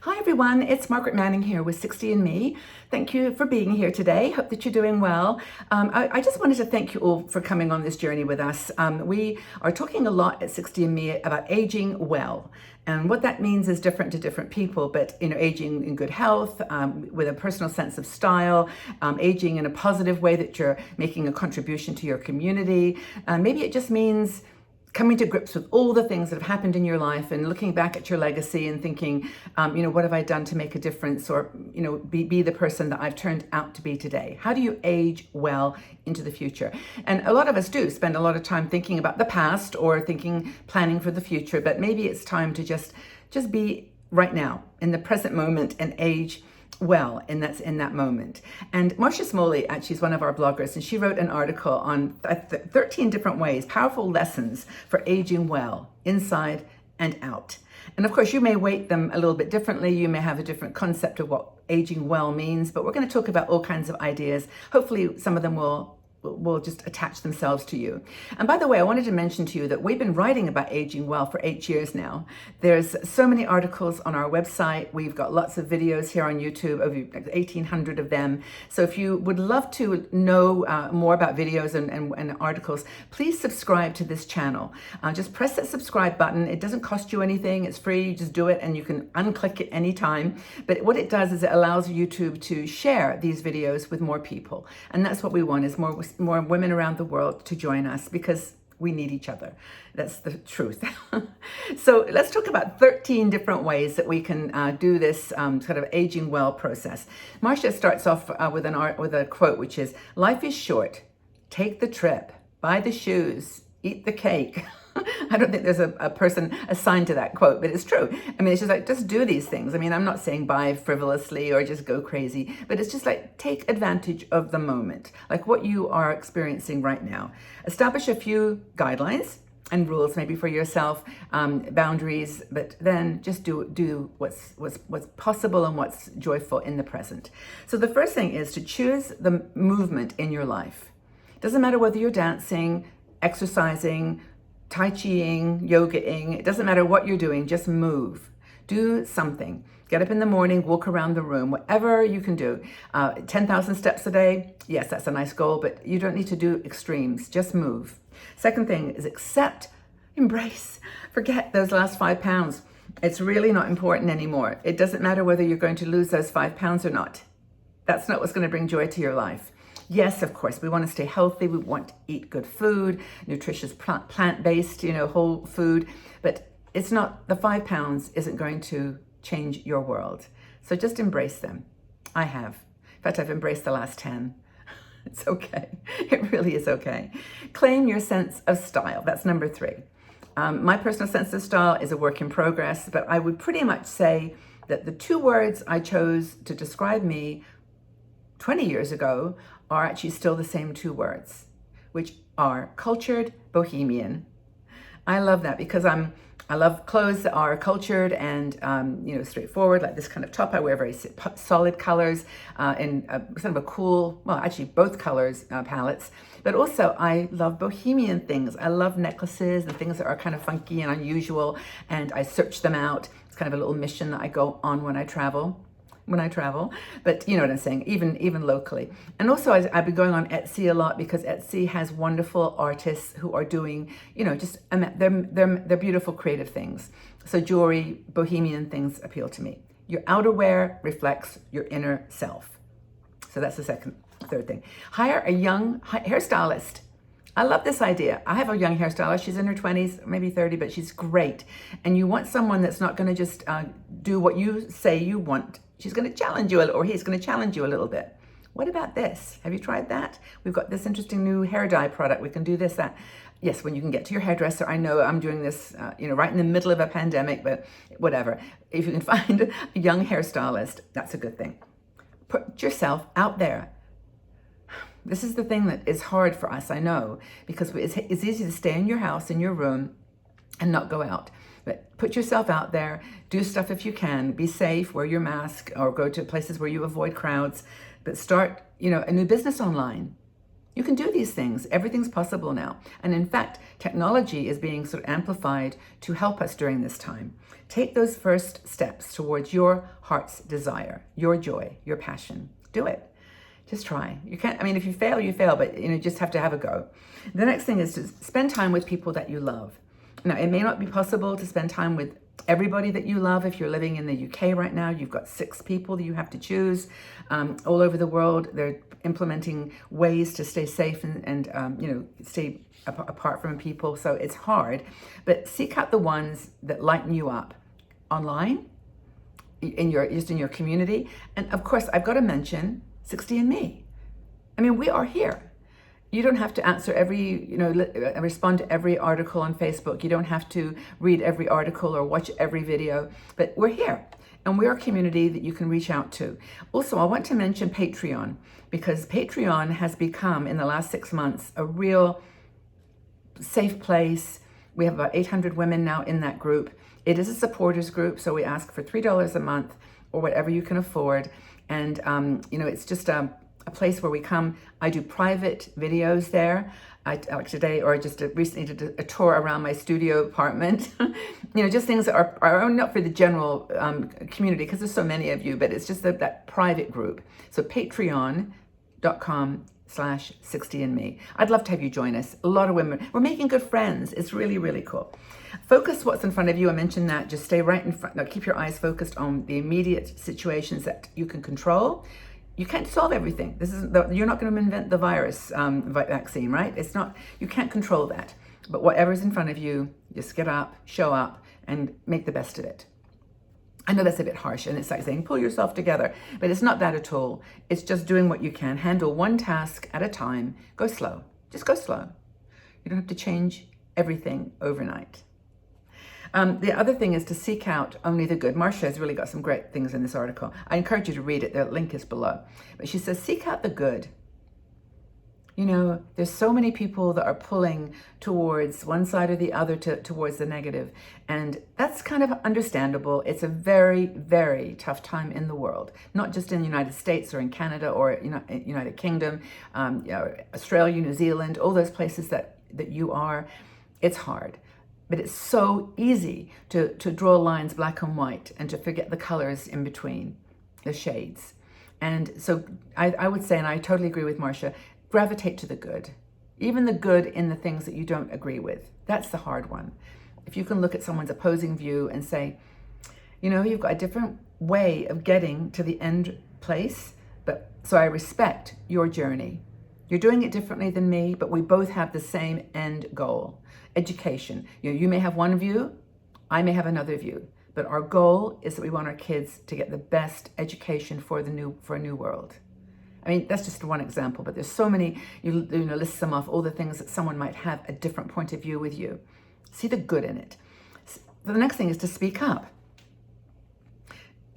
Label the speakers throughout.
Speaker 1: Hi everyone, it's Margaret Manning here with 60andMe. Thank you for being here today. Hope that you're doing well. I just wanted to thank you all for coming on this journey with us. We are talking a lot at 60andMe about aging well. And what that means is different to different people, but aging in good health, with a personal sense of style, aging in a positive way that you're making a contribution to your community. Maybe it just means coming to grips with all the things that have happened in your life and looking back at your legacy and thinking, what have I done to make a difference, or, be the person that I've turned out to be today. How do you age well into the future? And a lot of us do spend a lot of time thinking about the past or planning for the future, but maybe it's time to just be right now in the present moment and age well, and that's in that moment. And Marcia Smalley actually is one of our bloggers, and she wrote an article on 13 different ways, powerful lessons for aging well, inside and out. And of course, you may weight them a little bit differently. You may have a different concept of what aging well means, but we're going to talk about all kinds of ideas. Hopefully, some of them will just attach themselves to you. And by the way, I wanted to mention to you that we've been writing about aging well for 8 years now. There's so many articles on our website. We've got lots of videos here on YouTube, over 1,800 of them. So if you would love to know more about videos and articles, please subscribe to this channel. Just press that subscribe button. It doesn't cost you anything. It's free. You just do it and you can unclick it anytime. But what it does is it allows YouTube to share these videos with more people. And that's what we want, is more women around the world to join us, because we need each other. That's the truth. So let's talk about 13 different ways that we can do this sort of aging well process. Marcia starts off with a quote, which is, "Life is short. Take the trip, buy the shoes, eat the cake." I don't think there's a person assigned to that quote, but it's true. I mean, it's just like, just do these things. I mean, I'm not saying buy frivolously or just go crazy, but it's just like, take advantage of the moment, like what you are experiencing right now. Establish a few guidelines and rules, maybe for yourself, boundaries, but then just do what's possible and what's joyful in the present. So the first thing is to choose the movement in your life. Doesn't matter whether you're dancing, exercising, Tai Chiing, yogaing, it doesn't matter what you're doing, just move. Do something. Get up in the morning, walk around the room, whatever you can do. 10,000 steps a day, yes, that's a nice goal, but you don't need to do extremes, just move. Second thing is accept, embrace, forget those last 5 pounds. It's really not important anymore. It doesn't matter whether you're going to lose those 5 pounds or not. That's not what's going to bring joy to your life. Yes, of course, we want to stay healthy. We want to eat good food, nutritious plant-based, whole food. But it's not, the 5 pounds isn't going to change your world. So just embrace them. I have. In fact, I've embraced the last 10. It's okay. It really is okay. Claim your sense of style. That's number 3. My personal sense of style is a work in progress, but I would pretty much say that the 2 words I chose to describe me 20 years ago are actually still the same 2 words, which are cultured bohemian. I love that because I love clothes that are cultured and straightforward, like this kind of top. I wear very solid colors in sort of a cool, well, actually both colors palettes. But also I love bohemian things. I love necklaces and things that are kind of funky and unusual, and I search them out. It's kind of a little mission that I go on when I travel, but you know what I'm saying, even locally. And also I've been going on Etsy a lot, because Etsy has wonderful artists who are doing, they're beautiful creative things. So jewelry, bohemian things appeal to me. Your outerwear reflects your inner self. So that's the third thing. Hire a young hairstylist. I love this idea. I have a young hairstylist. She's in her 20s, maybe 30, but she's great. And you want someone that's not going to just do what you say you want. She's going to challenge you, or he's going to challenge you a little bit. What about this? Have you tried that? We've got this interesting new hair dye product. We can do this, that. Yes, when you can get to your hairdresser. I know I'm doing this, right in the middle of a pandemic, but whatever. If you can find a young hairstylist, that's a good thing. Put yourself out there. This is the thing that is hard for us, I know, because it's easy to stay in your house, in your room, and not go out. But put yourself out there, do stuff if you can, be safe, wear your mask, or go to places where you avoid crowds, but start, a new business online. You can do these things. Everything's possible now. And in fact, technology is being sort of amplified to help us during this time. Take those first steps towards your heart's desire, your joy, your passion. Do it. Just try. You can't, I mean, if you fail, you fail, but you just have to have a go. The next thing is to spend time with people that you love. Now, it may not be possible to spend time with everybody that you love. If you're living in the UK right now, you've got 6 people that you have to choose. All over the world, they're implementing ways to stay safe and stay apart from people. So it's hard, but seek out the ones that lighten you up online, in your community. And of course, I've got to mention 60andMe. I mean, we are here. You don't have to answer respond to every article on Facebook. You don't have to read every article or watch every video, but we're here. And we're a community that you can reach out to. Also, I want to mention Patreon, because Patreon has become, in the last 6 months, a real safe place. We have about 800 women now in that group. It is a supporters group, so we ask for $3 a month or whatever you can afford. And, it's just a place where we come. I do private videos there. Recently did a tour around my studio apartment. Just things that are not for the general community, because there's so many of you, but it's just that private group. So patreon.com/60andme. I'd love to have you join us. A lot of women. We're making good friends. It's really, really cool. Focus what's in front of you. I mentioned that. Just stay right in front. Now, keep your eyes focused on the immediate situations that you can control. You can't solve everything. You're not going to invent the virus vaccine, right? It's not. You can't control that. But whatever's in front of you, just get up, show up, and make the best of it. I know that's a bit harsh, and it's like saying pull yourself together, but it's not that at all. It's just doing what you can. Handle one task at a time. Go slow. Just go slow. You don't have to change everything overnight. The other thing is to seek out only the good. Marcia has really got some great things in this article. I encourage you to read it. The link is below. But she says, seek out the good. There's so many people that are pulling towards one side or the other towards the negative. And that's kind of understandable. It's a very, very tough time in the world, not just in the United States or in Canada or United Kingdom, Australia, New Zealand, all those places that you are. It's hard. But it's so easy to draw lines black and white and to forget the colors in between, the shades. And so I would say, and I totally agree with Marcia, gravitate to the good. Even the good in the things that you don't agree with. That's the hard one. If you can look at someone's opposing view and say, you've got a different way of getting to the end place, so I respect your journey. You're doing it differently than me, but we both have the same end goal. Education. You may have one view, I may have another view, but our goal is that we want our kids to get the best education for a new world. I mean, that's just one example, but there's so many. You list them off, all the things that someone might have a different point of view with you. See the good in it. The next thing is to speak up.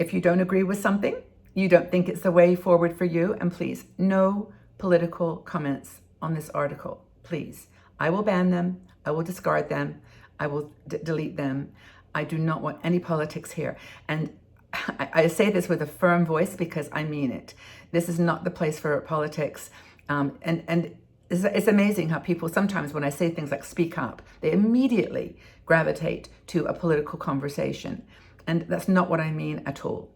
Speaker 1: If you don't agree with something, you don't think it's the way forward for you, and please, no political comments on this article, please. I will ban them. I will discard them. I will delete them. I do not want any politics here. And I say this with a firm voice because I mean it. This is not the place for politics. And it's amazing how people sometimes, when I say things like speak up, they immediately gravitate to a political conversation. And that's not what I mean at all.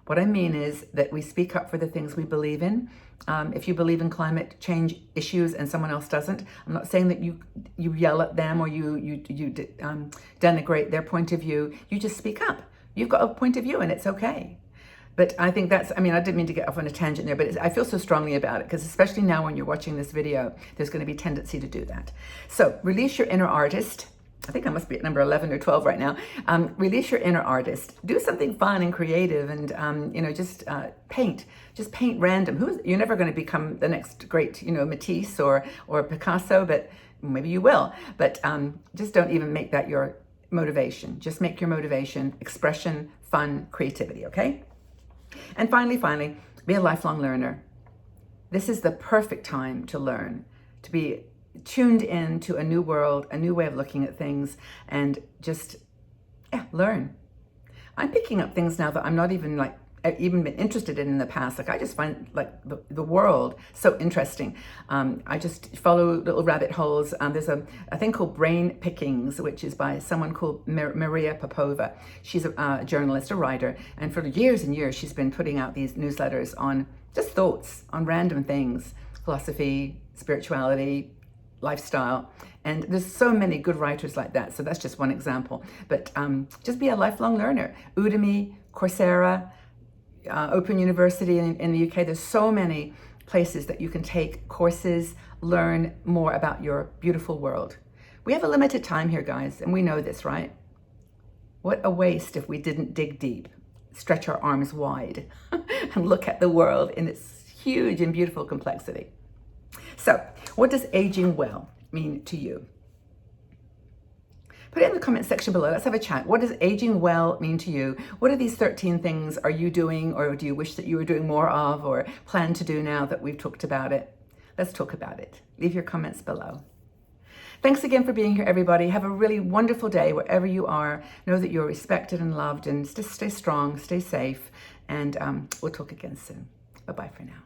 Speaker 1: What I mean is that we speak up for the things we believe in. If you believe in climate change issues and someone else doesn't, I'm not saying that you yell at them or you denigrate their point of view. You just speak up. You've got a point of view and it's okay. But I think I didn't mean to get off on a tangent there, but I feel so strongly about it because especially now when you're watching this video, there's going to be a tendency to do that. So release your inner artist. I think I must be at number 11 or 12 right now. Release your inner artist. Do something fun and creative and, just paint. Just paint random. You're never going to become the next great, Matisse or Picasso, but maybe you will. But just don't even make that your motivation. Just make your motivation expression, fun, creativity, okay? And finally, be a lifelong learner. This is the perfect time to learn, to be tuned in to a new world, a new way of looking at things, and just learn. I'm picking up things now that I'm not even even been interested in the past. Like I just find like the world so interesting. I just follow little rabbit holes. There's a thing called Brain Pickings, which is by someone called Maria Popova. She's a journalist, a writer, and for years and years she's been putting out these newsletters on just thoughts on random things, philosophy, spirituality, lifestyle. And there's so many good writers like that. So that's just one example. But just be a lifelong learner. Udemy, Coursera, Open University in the UK. There's so many places that you can take courses, learn more about your beautiful world. We have a limited time here, guys, and we know this, right? What a waste if we didn't dig deep, stretch our arms wide, and look at the world in its huge and beautiful complexity. So, what does aging well mean to you? Put it in the comment section below. Let's have a chat. What does aging well mean to you? What are these 13 things are you doing, or do you wish that you were doing more of, or plan to do now that we've talked about it? Let's talk about it. Leave your comments below. Thanks again for being here, everybody. Have a really wonderful day wherever you are. Know that you're respected and loved, and just stay strong, stay safe, and we'll talk again soon. Bye-bye for now.